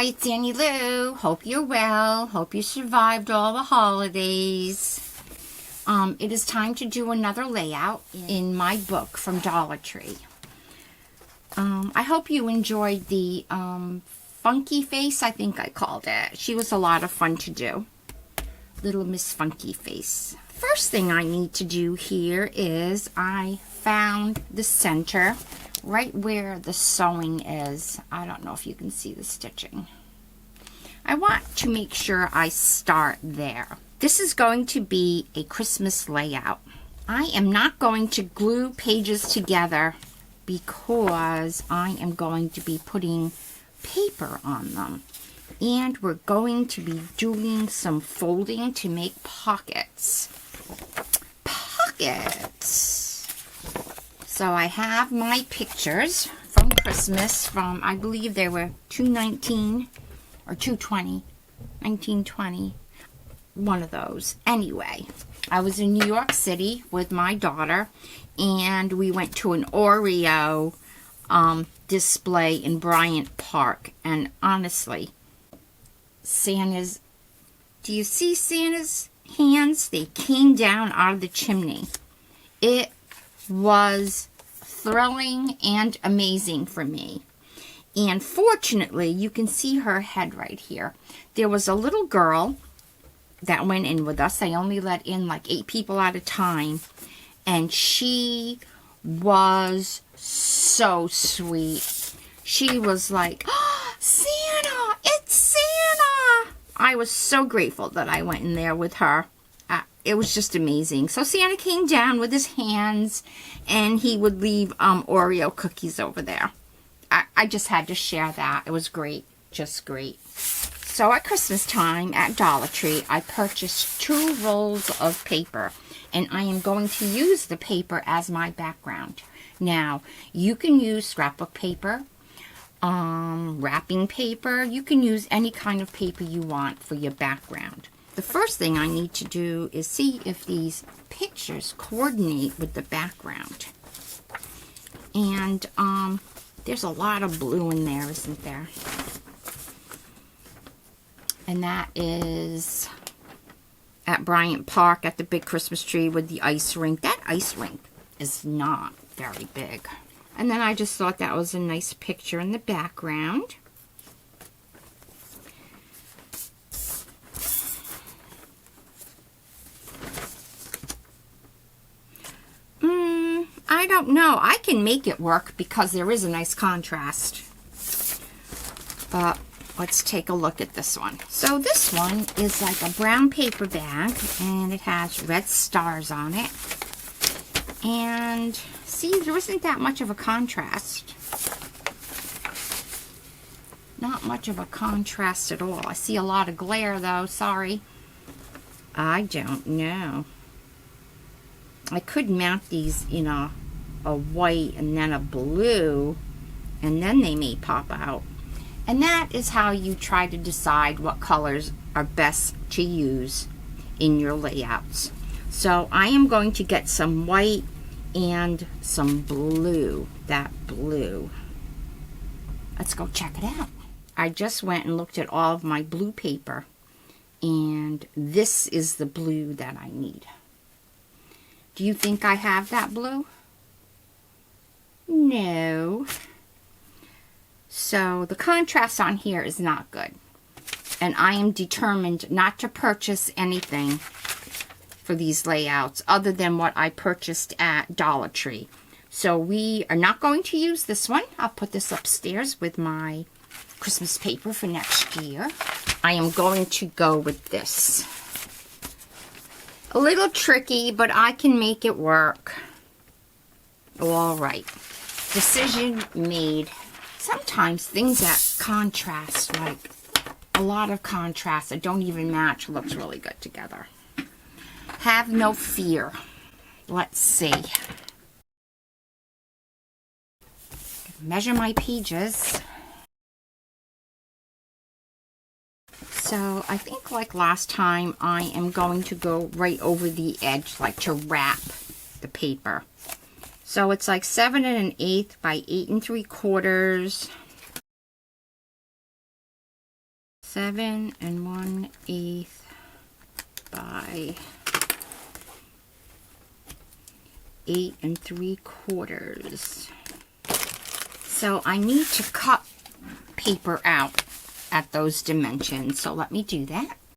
Hi, it's Annie Lou. Hope you're well. Hope you survived all the holidays. It is time to do another layout in my book from Dollar Tree. I hope you enjoyed the Funky Face, I think I called it. She was a lot of fun to do. Little Miss Funky Face. First thing I need to do here is I found the center right where the sewing is. I don't know if you can see the stitching. I want to make sure I start there. This is going to be a Christmas layout. I am not going to glue pages together because I am going to be putting paper on them. And we're going to be doing some folding to make pockets. Pockets! So I have my pictures from Christmas from, I believe they were 219 or 220, 1920, one of those. Anyway, I was in New York City with my daughter, and we went to an Oreo display in Bryant Park. And honestly, Santa's, do you see Santa's hands? They came down out of the chimney. It was thrilling and amazing for me. And fortunately, you can see her head right here. There was a little girl that went in with us. They only let in like 8 people at a time. And she was so sweet. She was like, "Oh, Santa! It's Santa!" I was so grateful that I went in there with her. It was just amazing. So Santa came down with his hands, and he would leave Oreo cookies over there. I just had to share that. It was great. Just great. So at Christmas time at Dollar Tree, I purchased 2 rolls of paper, and I am going to use the paper as my background. Now, you can use scrapbook paper, wrapping paper. You can use any kind of paper you want for your background. The first thing I need to do is see if these pictures coordinate with the background. And there's a lot of blue in there, isn't there? And that is at Bryant Park at the big Christmas tree with the ice rink. That ice rink is not very big. And then I just thought that was a nice picture in the background. I don't know. I can make it work because there is a nice contrast. But let's take a look at this one. So this one is like a brown paper bag, and it has red stars on it. And see, there isn't that much of a contrast. Not much of a contrast at all. I see a lot of glare though, sorry. I don't know. I could mount these, you know, a white and then a blue, and then they may pop out. And that is how you try to decide what colors are best to use in your layouts. So I am going to get some white and some blue. That blue. Let's go check it out. I just went and looked at all of my blue paper, and this is the blue that I need. Do you think I have that blue? No. So the contrast on here is not good. And I am determined not to purchase anything for these layouts other than what I purchased at Dollar Tree. So we are not going to use this one. I'll put this upstairs with my Christmas paper for next year. I am going to go with this. A little tricky, but I can make it work. All right. Decision made. Sometimes things that contrast, like a lot of contrast that don't even match, looks really good together. Have no fear. Let's see. Measure my pages. So I think like last time, I am going to go right over the edge, like to wrap the paper. So it's like 7 1/8 by 8 3/4. 7 1/8 by 8 3/4. So I need to cut paper out at those dimensions. So let me do that.